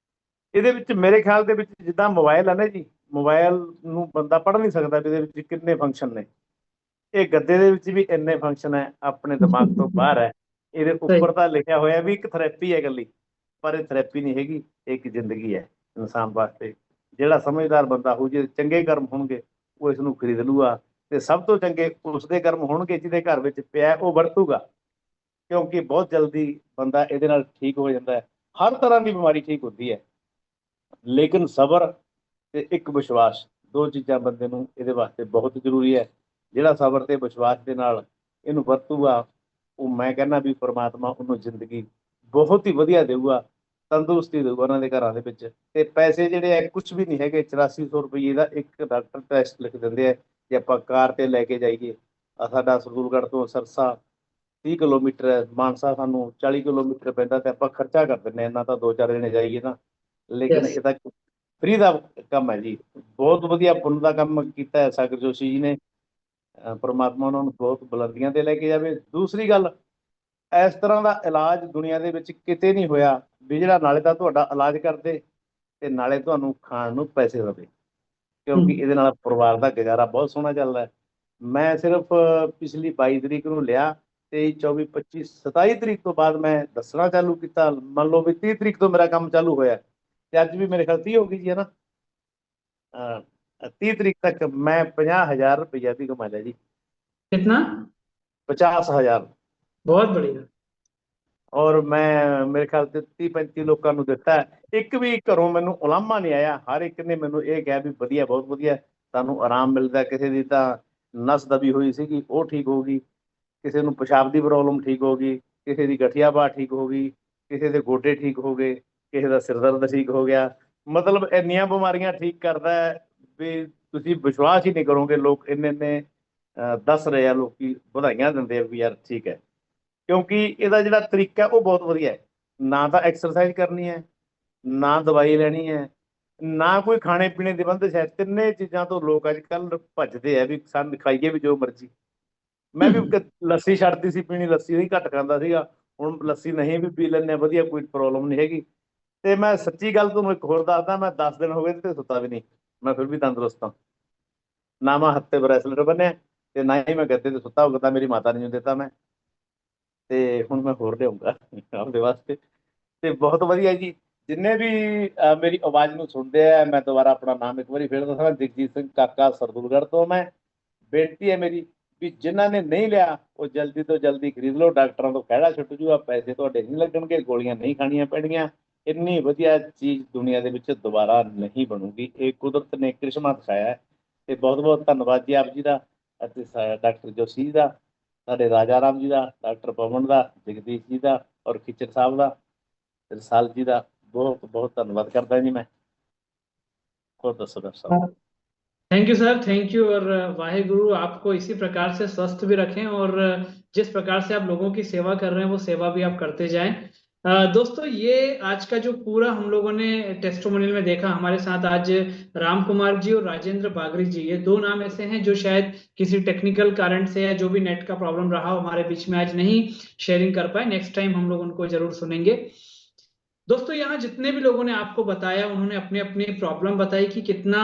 ਇਹਦੇ ਵਿੱਚ ਮੇਰੇ ਖਿਆਲ ਦੇ ਵਿੱਚ ਜਿੱਦਾਂ ਮੋਬਾਈਲ ਹੈ ਨਾ ਜੀ, ਮੋਬਾਈਲ ਨੂੰ ਬੰਦਾ ਪੜ੍ਹ ਨਹੀਂ ਸਕਦਾ ਵੀ ਇਹਦੇ ਵਿੱਚ ਕਿੰਨੇ ਫੰਕਸ਼ਨ ਨੇ। ਇਹ ਗੱਦੇ ਦੇ ਵਿੱਚ ਵੀ ਇੰਨੇ ਫੰਕਸ਼ਨ ਹੈ, ਆਪਣੇ ਦਿਮਾਗ ਤੋਂ ਬਾਹਰ ਹੈ। ਇਹਦੇ सही। ਉੱਪਰ ਤਾਂ ਲਿਖਿਆ ਹੋਇਆ ਵੀ ਇੱਕ ਥੈਰੇਪੀ ਹੈ ਇਕੱਲੀ, ਪਰ ਇਹ ਥੈਰੇਪੀ ਨਹੀਂ ਹੈਗੀ, ਇੱਕ ਜ਼ਿੰਦਗੀ ਹੈ ਇਨਸਾਨ ਵਾਸਤੇ। ਜਿਹੜਾ ਸਮਝਦਾਰ ਬੰਦਾ ਹੋਊ, ਜੇ ਚੰਗੇ ਕਰਮ ਹੋਣਗੇ ਉਹ ਇਸ ਨੂੰ ਖਰੀਦ ਲੂਗਾ, ਤੇ ਸਭ ਤੋਂ ਚੰਗੇ ਉਸਦੇ ਕਰਮ ਹੋਣਗੇ ਜਿਹਦੇ ਘਰ ਵਿੱਚ ਪਿਆ ਉਹ ਵਰਤੂਗਾ। ਕਿਉਂਕਿ ਬਹੁਤ ਜਲਦੀ ਬੰਦਾ ਇਹਦੇ ਨਾਲ ਠੀਕ ਹੋ ਜਾਂਦਾ ਹੈ। ਹਰ ਤਰ੍ਹਾਂ ਦੀ ਬਿਮਾਰੀ ਠੀਕ ਹੁੰਦੀ ਹੈ, ਲੇਕਿਨ ਸਬਰ ਤੇ ਇੱਕ ਵਿਸ਼ਵਾਸ, ਦੋ ਚੀਜ਼ਾਂ ਬੰਦੇ ਨੂੰ ਇਹਦੇ ਵਾਸਤੇ ਬਹੁਤ ਜ਼ਰੂਰੀ ਹੈ। ਜਿਹੜਾ ਸਬਰ ਤੇ ਵਿਸ਼ਵਾਸ ਦੇ ਨਾਲ ਇਹਨੂੰ ਵਰਤੂਗਾ, ਉਹ ਮੈਂ ਕਹਿੰਦਾ ਵੀ ਪ੍ਰਮਾਤਮਾ ਉਹਨੂੰ ਜ਼ਿੰਦਗੀ ਬਹੁਤ ਹੀ ਵਧੀਆ ਦੇਊਗਾ, ਤੰਦਰੁਸਤੀ ਦੇਊਗਾ ਉਹਨਾਂ ਦੇ ਘਰਾਂ ਦੇ ਵਿੱਚ। ਤੇ ਪੈਸੇ ਜਿਹੜੇ ਹੈ ਕੁਝ ਵੀ ਨਹੀਂ ਹੈਗੇ। 8400 ਰੁਪਏ ਦਾ ਇੱਕ ਡਾਕਟਰ ਟੈਸਟ ਲਿਖ ਦਿੰਦੇ ਆ। ਜੇ ਆਪਾਂ ਕਾਰ ਤੇ ਲੈ ਕੇ ਜਾਈਏ, ਸਾਡਾ ਸਰਦੂਲਗੜ੍ਹ ਤੋਂ ਸਰਸਾ 30 ਕਿਲੋਮੀਟਰ ਹੈ, ਮਾਨਸਾ ਸਾਨੂੰ 40 ਕਿਲੋਮੀਟਰ ਪੈਂਦਾ, ਤੇ ਆਪਾਂ ਖਰਚਾ ਕਰ ਦਿੰਦੇ ਹਾਂ। ਇੰਨਾ ਤਾਂ 2-4 ਜਣੇ ਜਾਈਏ ਨਾ। ਲੇਕਿਨ यस। ਇਹ ਤਾਂ ਫ੍ਰੀ ਦਾ ਕੰਮ ਹੈ ਜੀ। ਬਹੁਤ ਵਧੀਆ ਪੁੰਨ ਦਾ ਕੰਮ ਕੀਤਾ ਹੈ ਸਾਗਰ ਜੋਸ਼ੀ ਜੀ ਨੇ। ਪਰਮਾਤਮਾ ਉਹਨਾਂ ਨੂੰ ਬਹੁਤ ਬੁਲੰਦੀਆਂ ਤੇ ਲੈ ਕੇ ਜਾਵੇ। ਦੂਸਰੀ ਗੱਲ, ਇਸ ਤਰ੍ਹਾਂ ਦਾ ਇਲਾਜ ਦੁਨੀਆ ਦੇ ਵਿੱਚ ਕਿਤੇ ਨਹੀਂ ਹੋਇਆ ਵੀ ਜਿਹੜਾ ਨਾਲੇ ਤਾਂ ਤੁਹਾਡਾ ਇਲਾਜ ਕਰਦੇ ਤੇ ਨਾਲੇ ਤੁਹਾਨੂੰ ਖਾਣ ਨੂੰ ਪੈਸੇ ਦੇਵੇ, ਕਿਉਂਕਿ ਇਹਦੇ ਨਾਲ ਪਰਿਵਾਰ ਦਾ ਗੁਜ਼ਾਰਾ ਬਹੁਤ ਸੋਹਣਾ ਚੱਲਦਾ ਹੈ। ਮੈਂ ਸਿਰਫ ਪਿਛਲੀ 22 ਤਰੀਕ ਨੂੰ ਲਿਆ, 23, 24, 25, 27 ਤਰੀਕ ਤੋਂ ਬਾਅਦ ਮੈਂ ਦੱਸਣਾ ਚਾਲੂ ਕੀਤਾ। ਮੰਨ ਲਓ ਵੀ 30 ਤਰੀਕ ਤੋਂ ਮੇਰਾ ਕੰਮ ਚਾਲੂ ਹੋਇਆ, ਤੇ ਅੱਜ ਵੀ ਮੇਰੇ ਖਿਆਲ 30 ਹੋ ਗਈ ਜੀ, ਹੈ ਨਾ। 30 ਤਰੀਕ ਤੱਕ ਮੈਂ 50,000 ਰੁਪਈਆ ਵੀ ਕਮਾ ਲਿਆ ਜੀ। कितना? 50,000। बहुत बढ़िया। ਔਰ ਮੈਂ ਮੇਰੇ ਖਿਆਲ ਤੇ 30-35 ਲੋਕਾਂ ਨੂੰ ਦਿੱਤਾ। ਇੱਕ ਵੀ ਘਰੋਂ ਮੈਨੂੰ ਉਲਾਮਾ ਨਹੀਂ ਆਇਆ। ਹਰ ਇੱਕ ਨੇ ਮੈਨੂੰ ਇਹ ਕਿਹਾ ਵੀ ਵਧੀਆ, ਬਹੁਤ ਵਧੀਆ, ਸਾਨੂੰ ਆਰਾਮ ਮਿਲਦਾ। ਕਿਸੇ ਦੀ ਤਾਂ ਨਸ ਦਬੀ ਹੋਈ ਸੀਗੀ, ਉਹ ਠੀਕ ਹੋ ਗਈ। ਕਿਸੇ ਨੂੰ ਪਿਸ਼ਾਬ ਦੀ ਪ੍ਰੋਬਲਮ ਠੀਕ ਹੋ ਗਈ, ਕਿਸੇ ਦੀ ਗਠੀਆ ਬਾਂਹ ਠੀਕ ਹੋ ਗਈ, ਕਿਸੇ ਦੇ ਗੋਡੇ ਠੀਕ ਹੋ ਗਏ, ਕਿਸੇ ਦਾ ਸਿਰ ਦਰਦ ਠੀਕ ਹੋ ਗਿਆ। ਮਤਲਬ ਇੰਨੀਆਂ ਬਿਮਾਰੀਆਂ ਠੀਕ ਕਰਦਾ ਹੈ ਵੀ ਤੁਸੀਂ ਵਿਸ਼ਵਾਸ ਹੀ ਨਹੀਂ ਕਰੋਗੇ। ਲੋਕ ਇੰਨੇ ਦੱਸ ਰਹੇ ਆ, ਲੋਕੀ ਵਧਾਈਆਂ ਦਿੰਦੇ ਆ ਵੀ ਯਾਰ ਠੀਕ ਹੈ। ਕਿਉਂਕਿ ਇਹਦਾ ਜਿਹੜਾ ਤਰੀਕਾ ਉਹ ਬਹੁਤ ਵਧੀਆ ਹੈ। ਨਾ ਤਾਂ ਐਕਸਰਸਾਈਜ਼ ਕਰਨੀ ਹੈ, ਨਾ ਦਵਾਈ ਲੈਣੀ ਹੈ, ਨਾ ਕੋਈ ਖਾਣੇ ਪੀਣੇ ਦੀ ਬੰਦਿਸ਼ ਹੈ। ਤਿੰਨੇ ਚੀਜ਼ਾਂ ਤੋਂ ਲੋਕ ਅੱਜ ਕੱਲ੍ਹ ਭੱਜਦੇ ਆ ਵੀ ਸਾਨੂੰ ਖਾਈਏ ਵੀ ਜੋ ਮਰਜ਼ੀ। ਮੈਂ ਵੀ ਲੱਸੀ ਛੱਡਤੀ ਸੀ ਪੀਣੀ, ਲੱਸੀ ਨਹੀਂ ਘੱਟ ਖਾਂਦਾ ਸੀਗਾ। ਹੁਣ ਲੱਸੀ ਨਹੀਂ ਵੀ ਪੀ ਲੈਂਦੇ ਆ, ਵਧੀਆ, ਕੋਈ ਪ੍ਰੋਬਲਮ ਨਹੀਂ ਹੈਗੀ। ਤੇ ਮੈਂ ਸੱਚੀ ਗੱਲ ਤੁਹਾਨੂੰ ਇੱਕ ਹੋਰ ਦੱਸਦਾ, ਮੈਂ 10 ਦਿਨ ਹੋ ਗਏ ਤੇ ਸੁੱਤਾ ਵੀ ਨਹੀਂ, ਮੈਂ ਫਿਰ ਵੀ ਤੰਦਰੁਸਤ ਹਾਂ। ਨਾ ਮੈਂ ਹੱਥ ਤੇ ਬਰੈਸਲੇਟ ਬੰਨਿਆ, ਤੇ ਨਾ ਹੀ ਮੈਂ ਗੱਦੇ ਤੇ ਸੁੱਤਾ। ਗੱਦਾ ਮੇਰੀ ਮਾਤਾ ਨੇ ਦਿੱਤਾ ਮੈਂ, ਤੇ ਹੁਣ ਮੈਂ ਹੋਰ ਲਿਆਉਂਗਾ ਆਪਦੇ ਵਾਸਤੇ। ਤੇ ਬਹੁਤ ਵਧੀਆ ਜੀ। जिन्ने भी मेरी आवाज ਨੂੰ ਸੁਣਦੇ ਆ, मैं दोबारा अपना नाम एक बार फिर ਦੱਸਣਾ, जगजीत सिंह काका सरदूलगढ़ ਤੋਂ मैं। बेनती है मेरी भी जिन्हों ने नहीं लिया वो जल्दी तो जल्दी खरीद लो, डॉक्टरों तो खैड़ा छुट जूगा, पैसे ਤੁਹਾਡੇ नहीं लगणगे, गोलियां नहीं खाणियां पैणगीਆਂ। ਇੰਨੀ ਵਧੀਆ ਚੀਜ਼ ਦੁਨੀਆ ਦੇ ਵਿੱਚ ਦੁਬਾਰਾ ਨਹੀਂ ਬਣੂਗੀ, ਇਹ ਕੁਦਰਤ ਨੇ ਕ੍ਰਿਸ਼ਮਾ ਦਿਖਾਇਆ ਹੈ। ਤੇ ਬਹੁਤ ਬਹੁਤ ਧੰਨਵਾਦ ਜੀ ਆਪ ਜੀ ਦਾ, ਅਤੇ ਡਾਕਟਰ ਜੋਸ਼ੀ ਦਾ, ਸਾਡੇ ਰਾਜਾ ਰਾਮ ਜੀ ਦਾ, ਡਾਕਟਰ ਪਵਨ ਦਾ, ਜਗਦੀਸ਼ ਜੀ ਦਾ, ਔਰ ਖਿਚਰ ਸਾਹਿਬ ਦਾ, ਰਸਾਲ ਜੀ ਦਾ बहुत बहुत धन्यवाद करता जी मैं। बहुत दसो डॉक्टर साहब। Thank you sir, thank you. और वाहेगुरु आपको इसी प्रकार से स्वस्थ भी रखें, और जिस प्रकार से आप लोगों की सेवा कर रहे हैं वो सेवा भी आप करते जाएं। दोस्तों, ये आज का जो पूरा हम लोगों ने टेस्टिमोनियल में देखा, हमारे साथ आज राम कुमार जी और राजेंद्र बागरी जी, ये दो नाम ऐसे हैं जो शायद किसी टेक्निकल कारण से या जो भी नेट का प्रॉब्लम रहा हो हमारे बीच में आज नहीं शेयरिंग कर पाए। नेक्स्ट टाइम हम लोग उनको जरूर सुनेंगे। दोस्तों, यहाँ जितने भी लोगों ने आपको बताया, उन्होंने अपनी अपनी प्रॉब्लम बताई कि कितना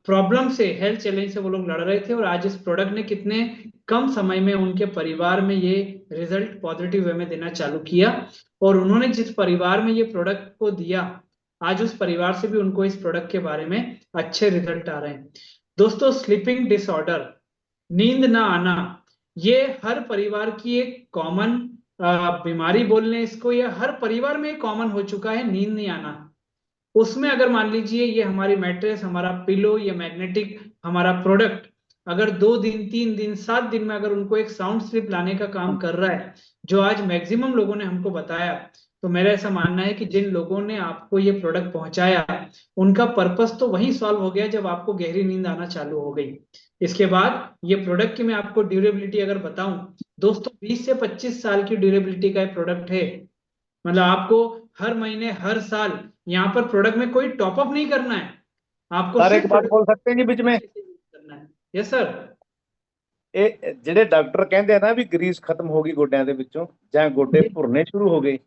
प्रॉब्लम से, हेल्थ चैलेंज से वो लोग लड़ रहे थे, और आज इस प्रोडक्ट ने कितने कम समय में उनके परिवार में ये रिजल्ट पॉजिटिव वे में देना चालू किया। और उन्होंने जिस परिवार में ये प्रोडक्ट को दिया, आज उस परिवार से भी उनको इस प्रोडक्ट के बारे में अच्छे रिजल्ट आ रहे हैं। दोस्तों, स्लीपिंग डिसऑर्डर, नींद ना आना, ये हर परिवार की एक कॉमन बीमारी बोल लें इसको, या हर परिवार में कॉमन हो चुका है, नींद नहीं आना। उसमें अगर मान लीजिए ये हमारी मैट्रेस, हमारा पिलो, ये मैग्नेटिक हमारा प्रोडक्ट अगर 2 दिन 3 दिन 7 दिन में अगर उनको एक साउंड स्लीप लाने का काम कर रहा है, जो आज मैक्सिमम लोगों ने हमको बताया, तो मेरा ऐसा मानना है कि जिन लोगों ने आपको ये प्रोडक्ट पहुंचाया, उनका पर्पस तो वही सॉल्व हो गया जब आपको गहरी नींद आना चालू हो गई। इसके बाद ये प्रोडक्ट की मैं आपको ड्यूरेबिलिटी अगर बताऊं, दोस्तों 20 से 25 साल की ड्यूरेबिलिटी का प्रोडक्ट है। मतलब आपको हर महीने हर साल यहाँ पर प्रोडक्ट में कोई टॉपअप नहीं करना है, आपको सर सिर्फ एक बात बोल सकते हैं जी बीच में? करना है। Yes sir. ਇਹ ਜਿਹੜੇ ਡਾਕਟਰ ਕਹਿੰਦੇ ਆ ਨਾ ਵੀ ਗਰੀਸ ਖਤਮ ਹੋ ਗਈ ਗੋਡਿਆਂ ਦੇ ਵਿੱਚੋਂ, ਜਾਂ ਗੋਡੇ ਭੁਰਨੇ ਸ਼ੁਰੂ ਹੋ ਗਏ,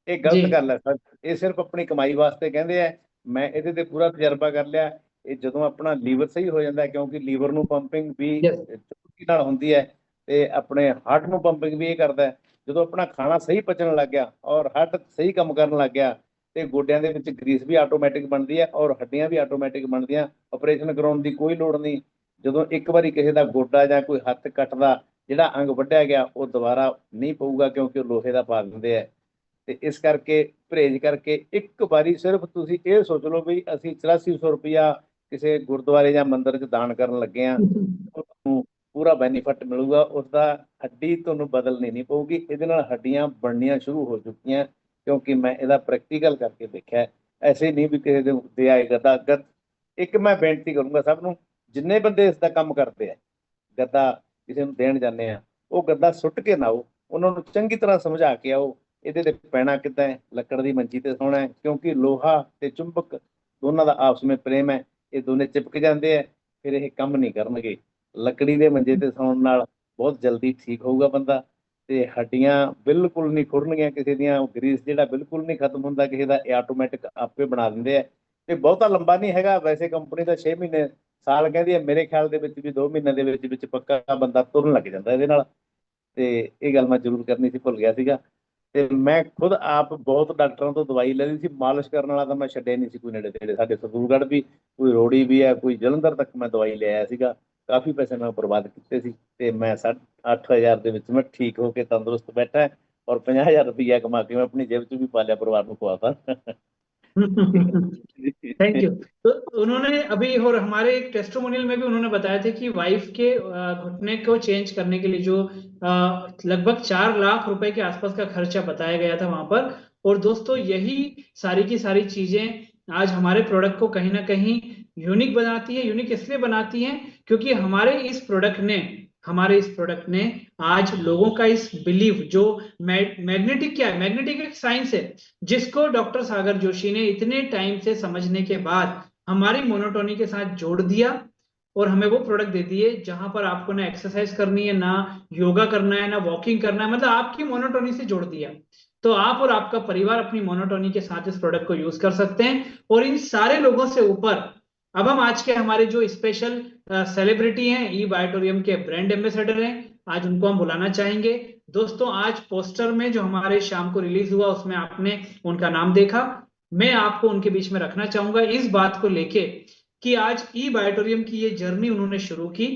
ਇਹ ਗਲਤ ਗੱਲ ਹੈ ਸਰ। ਇਹ ਸਿਰਫ ਆਪਣੀ ਕਮਾਈ ਵਾਸਤੇ ਕਹਿੰਦੇ ਆ। ਮੈਂ ਇਹਦੇ ਤੇ ਪੂਰਾ ਤਜਰਬਾ ਕਰ ਲਿਆ। ਇਹ ਜਦੋਂ ਆਪਣਾ ਲੀਵਰ ਸਹੀ ਹੋ ਜਾਂਦਾ, ਕਿਉਂਕਿ ਲੀਵਰ ਨੂੰ ਪੰਪਿੰਗ ਵੀ ਚੁੱਕੀ ਨਾਲ ਹੁੰਦੀ ਹੈ, ਤੇ ਆਪਣੇ ਹਾਰਟ ਨੂੰ ਪੰਪਿੰਗ ਵੀ ਇਹ ਕਰਦਾ ਹੈ। ਜਦੋਂ ਆਪਣਾ ਖਾਣਾ ਸਹੀ ਪਚਣ ਲੱਗ ਗਿਆ ਔਰ ਹਾਰਟ ਸਹੀ ਕੰਮ ਕਰਨ ਲੱਗ ਗਿਆ, ਤੇ ਗੋਡਿਆਂ ਦੇ ਵਿੱਚ ਗਰੀਸ ਵੀ ਆਟੋਮੈਟਿਕ ਬਣਦੀ ਹੈ ਔਰ ਹੱਡੀਆਂ ਵੀ ਆਟੋਮੈਟਿਕ ਬਣਦੀਆਂ। ਆਪਰੇਸ਼ਨ ਕਰਾਉਣ ਦੀ ਕੋਈ ਲੋੜ ਨਹੀਂ। ਜਦੋਂ ਇੱਕ ਵਾਰੀ ਕਿਸੇ ਦਾ ਗੋਡਾ ਜਾਂ ਕੋਈ ਹੱਥ ਕੱਟਦਾ, ਜਿਹੜਾ ਅੰਗ ਵੱਢਿਆ ਗਿਆ, ਉਹ ਦੁਬਾਰਾ ਨਹੀਂ ਪਊਗਾ, ਕਿਉਂਕਿ ਉਹ ਲੋਹੇ ਦਾ ਪਾ ਦਿੰਦੇ ਆ। ਤੇ ਇਸ ਕਰਕੇ ਪਰਹੇਜ਼ ਕਰਕੇ ਇੱਕ ਵਾਰੀ ਸਿਰਫ ਤੁਸੀਂ ਇਹ ਸੋਚ ਲਓ ਵੀ ਅਸੀਂ 8400 ਰੁਪਇਆ ਕਿਸੇ ਗੁਰਦੁਆਰੇ ਜਾਂ ਮੰਦਿਰ 'ਚ ਦਾਨ ਕਰਨ ਲੱਗੇ ਆ, ਤੁਹਾਨੂੰ ਪੂਰਾ ਬੈਨੀਫਿਟ ਮਿਲੂਗਾ ਉਸਦਾ। ਹੱਡੀ ਤੁਹਾਨੂੰ ਬਦਲਣੀ ਨਹੀਂ ਪਊਗੀ, ਇਹਦੇ ਨਾਲ ਹੱਡੀਆਂ ਬਣਨੀਆਂ ਸ਼ੁਰੂ ਹੋ ਚੁੱਕੀਆਂ, ਕਿਉਂਕਿ ਮੈਂ ਇਹਦਾ ਪ੍ਰੈਕਟੀਕਲ ਕਰਕੇ ਦੇਖਿਆ। ਐਸੇ ਨਹੀਂ ਵੀ ਕਿਸੇ ਦੇ ਆਏ ਗੱਦਾ। ਇੱਕ ਮੈਂ ਬੇਨਤੀ ਕਰੂੰਗਾ ਸਭ ਨੂੰ, ਜਿੰਨੇ ਬੰਦੇ ਇਸ ਦਾ ਕੰਮ ਕਰਦੇ ਆ, ਗੱਦਾ ਕਿਸੇ ਨੂੰ ਦੇਣ ਜਾਂਦੇ ਆ, ਉਹ ਗੱਦਾ ਸੁੱਟ ਕੇ ਨਾ ਆਓ, ਉਹਨਾਂ ਨੂੰ ਚੰਗੀ ਤਰ੍ਹਾਂ ਸਮਝਾ ਕੇ ਆਓ ਇਹਦੇ ਤੇ ਪੈਣਾ ਕਿੱਦਾਂ ਹੈ, ਲੱਕੜ ਦੀ ਮੰਜੀ ਤੇ ਸੌਣਾ ਹੈ, ਕਿਉਂਕਿ ਲੋਹਾ ਤੇ ਚੁੰਬਕ ਦੋਨਾਂ ਦਾ ਆਪਸ ਵਿੱਚ ਪ੍ਰੇਮ ਹੈ। ਇਹ ਦੋਨੇ ਚਿਪਕ ਜਾਂਦੇ ਆ, ਫਿਰ ਇਹ ਕੰਮ ਨਹੀਂ ਕਰਨਗੇ। ਲੱਕੜੀ ਦੇ ਮੰਜੇ ਤੇ ਸੌਣ ਨਾਲ ਬਹੁਤ ਜਲਦੀ ਠੀਕ ਹੋਊਗਾ ਬੰਦਾ, ਤੇ ਹੱਡੀਆਂ ਬਿਲਕੁਲ ਨਹੀਂ ਖੁਰਨਗੀਆਂ ਕਿਸੇ ਦੀਆਂ। ਗਰੀਸ ਜਿਹੜਾ ਬਿਲਕੁਲ ਨਹੀਂ ਖਤਮ ਹੁੰਦਾ ਕਿਸੇ ਦਾ, ਇਹ ਆਟੋਮੈਟਿਕ ਆਪੇ ਬਣਾ ਦਿੰਦੇ ਆ। ਇਹ ਬਹੁਤਾ ਲੰਬਾ ਨਹੀਂ ਹੈਗਾ ਵੈਸੇ, ਕੰਪਨੀ ਦਾ 6 ਮਹੀਨੇ ਸਾਲ ਕਹਿੰਦੀ ਹੈ, ਮੇਰੇ ਖਿਆਲ ਦੇ ਵਿੱਚ ਵੀ 2 ਮਹੀਨਿਆਂ ਦੇ ਵਿੱਚ ਪੱਕਾ ਬੰਦਾ ਤੁਰਨ ਲੱਗ ਜਾਂਦਾ ਇਹਦੇ ਨਾਲ। ਤੇ ਇਹ ਗੱਲ ਮੈਂ ਜ਼ਰੂਰ ਕਰਨੀ ਸੀ, ਭੁੱਲ ਗਿਆ ਸੀਗਾ। ਤੇ ਮੈਂ ਖੁਦ ਆਪ ਬਹੁਤ ਡਾਕਟਰਾਂ ਤੋਂ ਦਵਾਈ ਲੈ ਲਈ ਸੀ, ਮਾਲਿਸ਼ ਕਰਨ ਵਾਲਾ ਤਾਂ ਮੈਂ ਛੱਡਿਆ ਨਹੀਂ ਸੀ ਕੋਈ ਨੇੜੇ ਤੇੜੇ। ਸਾਡੇ ਸਰਦੂਲਗੜ੍ਹ ਵੀ ਕੋਈ ਰੋੜੀ ਵੀ ਹੈ, ਕੋਈ ਜਲੰਧਰ ਤੱਕ ਮੈਂ ਦਵਾਈ ਲੈ ਆਇਆ ਸੀਗਾ। ਕਾਫੀ ਪੈਸੇ ਮੈਂ ਬਰਬਾਦ ਕੀਤੇ ਸੀ, ਤੇ ਮੈਂ 8,000 ਦੇ ਵਿੱਚ ਮੈਂ ਠੀਕ ਹੋ ਕੇ ਤੰਦਰੁਸਤ ਬੈਠਾ, ਔਰ 50,000 ਰੁਪਇਆ ਕਮਾ ਕੇ ਮੈਂ ਆਪਣੀ ਜੇਬ 'ਚ ਵੀ ਪਾ ਲਿਆ, ਪਰਿਵਾਰ ਨੂੰ ਖਵਾਤਾ। Thank you. तो उन्होंने अभी, और हमारे एक टेस्टिमोनियल में भी उन्होंने बताया था कि वाइफ के घुटने को चेंज करने के लिए जो लगभग 4 लाख रुपए के आसपास का खर्चा बताया गया था वहां पर। और दोस्तों, यही सारी की सारी चीजें आज हमारे प्रोडक्ट को कहीं ना कहीं यूनिक बनाती है। यूनिक इसलिए बनाती हैं क्योंकि हमारे इस प्रोडक्ट ने आज लोगों का इस बिलीव, जो मैग्नेटिक क्या है, मैग्नेटिक एक साइंस है जिसको डॉक्टर सागर जोशी ने इतने टाइम से समझने के बाद हमारी मोनोटोनी के साथ जोड़ दिया, और हमें वो प्रोडक्ट दे दिए जहां पर आपको ना एक्सरसाइज करनी है, ना योगा करना है, ना वॉकिंग करना है, मतलब आपकी मोनोटोनी से जोड़ दिया। तो आप और आपका परिवार अपनी मोनोटोनी के साथ इस प्रोडक्ट को यूज कर सकते हैं। और इन सारे लोगों से ऊपर अब हम आज के हमारे जो स्पेशल सेलिब्रिटी हैं, ई बायोटोरियम के ब्रांड एम्बेसडर हैं, आज उनको हम बुलाना चाहेंगे। दोस्तों, आज पोस्टर में जो हमारे शाम को रिलीज हुआ उसमें आपने उनका नाम देखा। मैं आपको उनके बीच में रखना चाहूंगा इस बात को लेके कि आज ई बायोटोरियम की ये जर्नी उन्होंने शुरू की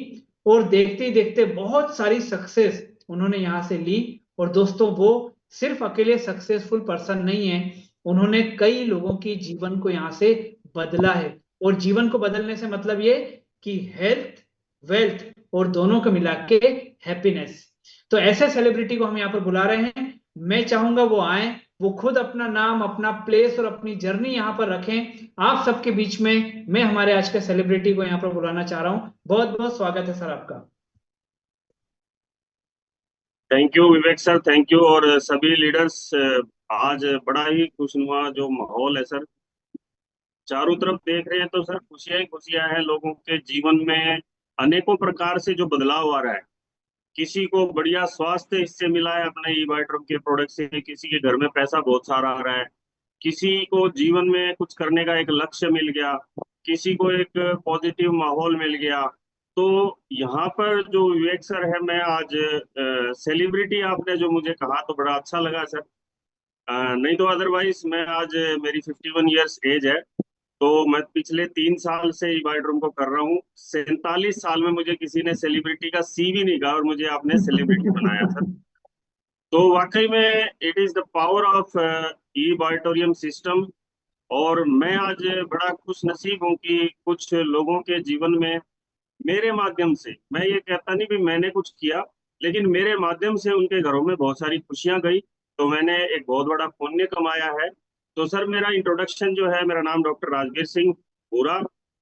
और देखते ही देखते बहुत सारी सक्सेस उन्होंने यहां से ली। और दोस्तों, वो सिर्फ अकेले सक्सेसफुल पर्सन नहीं है, उन्होंने कई लोगों की जीवन को यहां से बदला है। और जीवन को बदलने से मतलब ये कि हेल्थ, वेल्थ और दोनों को मिला के हैप्पीनेस। तो ऐसे सेलिब्रिटी को हम यहाँ पर बुला रहे हैं। मैं चाहूंगा वो आए, वो खुद अपना नाम, अपना प्लेस और अपनी जर्नी यहाँ पर रखें आप सबके बीच में। मैं हमारे आज के सेलिब्रिटी को यहाँ पर बुलाना चाह रहा हूँ। बहुत बहुत स्वागत है सर आपका। Thank you Vivek sir, thank you. और सभी लीडर्स, आज बड़ा ही खुशनुमा जो माहौल है सर, चारों तरफ देख रहे हैं तो सर खुशियां ही खुशियां हैं। लोगों के जीवन में अनेकों प्रकार से जो बदलाव आ रहा है, किसी को बढ़िया स्वास्थ्य इससे मिला है अपने ई वाइट्रम के प्रोडक्ट से, किसी के घर में पैसा बहुत सारा आ रहा है, किसी को जीवन में कुछ करने का एक लक्ष्य मिल गया, किसी को एक पॉजिटिव माहौल मिल गया। तो यहाँ पर जो विवेक सर है, मैं आज सेलिब्रिटी आपने जो मुझे कहा तो बड़ा अच्छा लगा सर। नहीं तो अदरवाइज मैं आज मेरी 51 ईयर्स एज है, तो मैं पिछले 3 साल से ई बायोड्रोम को कर रहा हूँ। 47 साल में मुझे किसी ने सेलिब्रिटी का सी भी नहीं कहा और मुझे आपने सेलिब्रिटी बनाया सर। तो वाकई में it is the power of ई बायोटोरियम सिस्टम। और मैं आज बड़ा खुश नसीब हूँ कि कुछ लोगों के जीवन में मेरे माध्यम से, मैं ये कहता नहीं कि मैंने कुछ किया, लेकिन मेरे माध्यम से उनके घरों में बहुत सारी खुशियां गई, तो मैंने एक बहुत बड़ा पुण्य कमाया है। तो सर मेरा इंट्रोडक्शन जो है, मेरा नाम डॉक्टर राजवीर सिंह पूरा,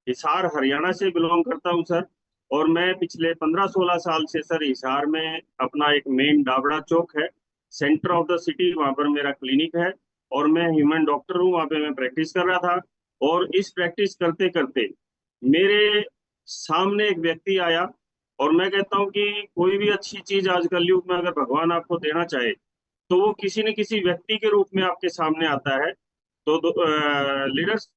हिसार हरियाणा से बिलोंग करता हूँ सर। और मैं पिछले 15-16 साल से सर हिसार में अपना एक मेन डाबड़ा चौक है, सेंटर ऑफ द सिटी, वहां पर मेरा क्लिनिक है और मैं ह्यूमन डॉक्टर हूँ। वहां पे मैं प्रैक्टिस कर रहा था और इस प्रैक्टिस करते करते मेरे सामने एक व्यक्ति आया। और मैं कहता हूँ कि कोई भी अच्छी चीज आज कलयुग में अगर भगवान आपको देना चाहे तो वो किसी न किसी व्यक्ति के रूप में आपके सामने आता है। तो लीडर्स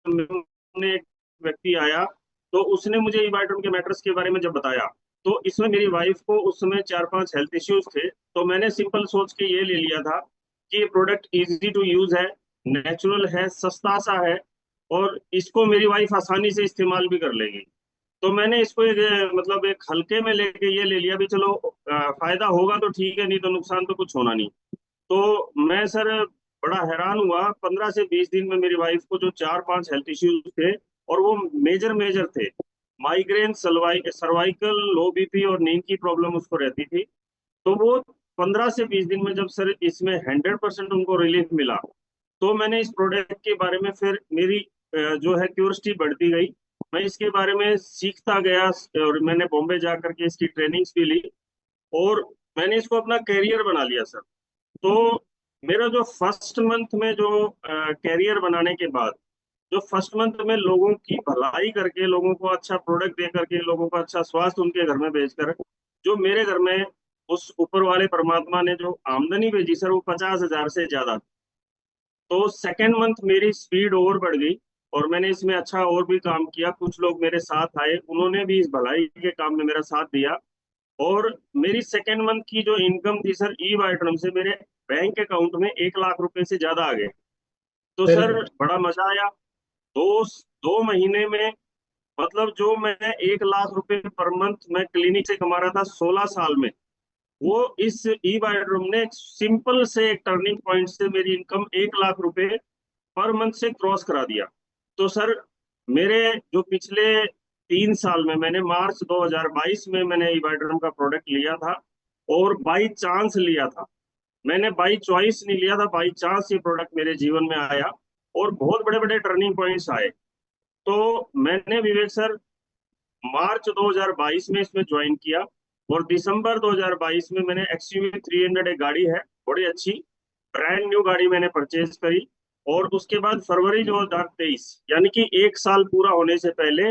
में एक व्यक्ति आया, तो उसने मुझे ई बायोटोम के मैटर्स के बारे में जब बताया, तो इसमें मेरी वाइफ को उस समय 4-5 हेल्थ इश्यूज थे। तो मैंने सिंपल सोच के ये ले लिया था कि ये प्रोडक्ट इजी टू यूज है, नेचुरल है, सस्ता सा है और इसको मेरी वाइफ आसानी से इस्तेमाल भी कर लेगी। तो मैंने इसको मतलब एक हल्के में लेके ये ले लिया भी चलो फायदा होगा तो ठीक है, नहीं तो नुकसान तो कुछ होना नहीं। तो मैं सर बड़ा हैरान हुआ, 15 से 20 दिन में मेरी वाइफ को जो 4-5 हेल्थ इश्यूज थे, और वो मेजर मेजर थे, माइग्रेन, सर्वाइकल, लो बीपी और नींद की प्रॉब्लम उसको रहती थी। तो वो 15 से 20 दिन में जब सर इसमें 100% उनको रिलीफ मिला, तो मैंने इस प्रोडक्ट के बारे में फिर मेरी जो है क्यूरियोसिटी बढ़ती गई। मैं इसके बारे में सीखता गया और मैंने बॉम्बे जा करके इसकी ट्रेनिंग्स भी ली और मैंने इसको अपना कैरियर बना लिया सर। तो मेरा जो फर्स्ट मंथ में जो कैरियर बनाने के बाद, जो फर्स्ट मंथ में लोगों की भलाई करके, लोगों को अच्छा प्रोडक्ट दे करके, लोगों को अच्छा स्वास्थ्य उनके घर में भेजकर, जो मेरे घर में उस ऊपर वाले परमात्मा ने जो आमदनी भेजी सर, वो 50,000 से ज्यादा। तो सेकेंड मंथ मेरी स्पीड और बढ़ गई और मैंने इसमें अच्छा और भी काम किया। कुछ लोग मेरे साथ आए, उन्होंने भी इस भलाई के काम में मेरा साथ दिया और मेरी सेकेंड मंथ की जो इनकम थी सर ई बायोटोम से, मेरे बैंक अकाउंट में 1 लाख रुपए से ज्यादा आ गए। तो सर बड़ा मजा आया। दो 2 महीने में, मतलब जो मैं 1 लाख रुपए पर मंथ मैं क्लिनिक से कमा रहा था 16 साल में, वो इस ई बायोड्रोम ने सिंपल से एक टर्निंग पॉइंट से मेरी इनकम 1 लाख रुपए पर मंथ से क्रॉस करा दिया। तो सर मेरे जो पिछले 3 साल में, मैंने मार्च 2022 में मैंने ई बायोड्रोम का प्रोडक्ट लिया था और बाई चांस लिया था, मैंने बाई चॉइस नहीं लिया था, बाई चांस ये प्रोडक्ट मेरे जीवन में आया और बहुत बड़े बड़े टर्निंग पॉइंट्स आए। तो मैंने विवेक सर मार्च 2022 में इसमें ज्वाइन किया और दिसंबर 2022 में मैंने XUV 300 एक गाड़ी है, बड़ी अच्छी ब्रांड न्यू गाड़ी मैंने परचेज करी। और उसके बाद फरवरी 2023, यानी कि 1 साल पूरा होने से पहले,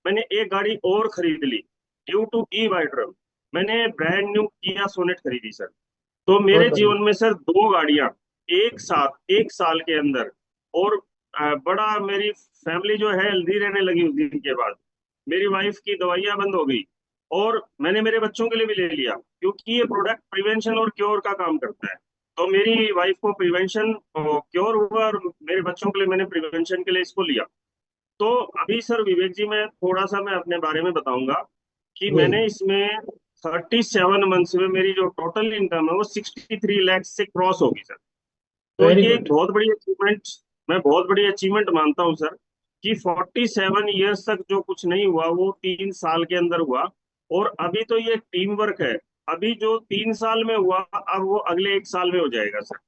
मैंने एक गाड़ी और खरीद ली ड्यू टू ई बायोड्रोम। मैंने ब्रांड न्यू किया सोनेट खरीदी सर। तो मेरे जीवन में सर 2 गाड़ियां एक साथ 1 साल के अंदर। और बड़ा मेरी फैमिली जो है हेल्दी रहने लगी उस दिन के बाद। मेरी वाइफ की दवाइयां बंद हो गई और मैंने मेरे बच्चों के लिए भी ले लिया, क्योंकि ये प्रोडक्ट प्रिवेंशन और क्योर का काम करता है। तो मेरी वाइफ को प्रिवेंशन क्योर हुआ और मेरे बच्चों के लिए मैंने प्रिवेंशन के लिए इसको लिया। तो अभी सर विवेक जी मैं अपने बारे में बताऊंगा कि मैंने इसमें 37 मंथ्स में मेरी जो टोटल इनकम है वो 63 लाख से क्रॉस होगी सर। तो वेरी ये एक गुड। बहुत बड़ी अचीवमेंट, मैं बहुत बड़ी अचीवमेंट मानता हूँ सर, कि 47 ईयर्स तक जो कुछ नहीं हुआ वो 3 साल के अंदर हुआ। और अभी तो ये टीम वर्क है, अभी जो 3 साल में हुआ अब वो अगले 1 साल में हो जाएगा सर।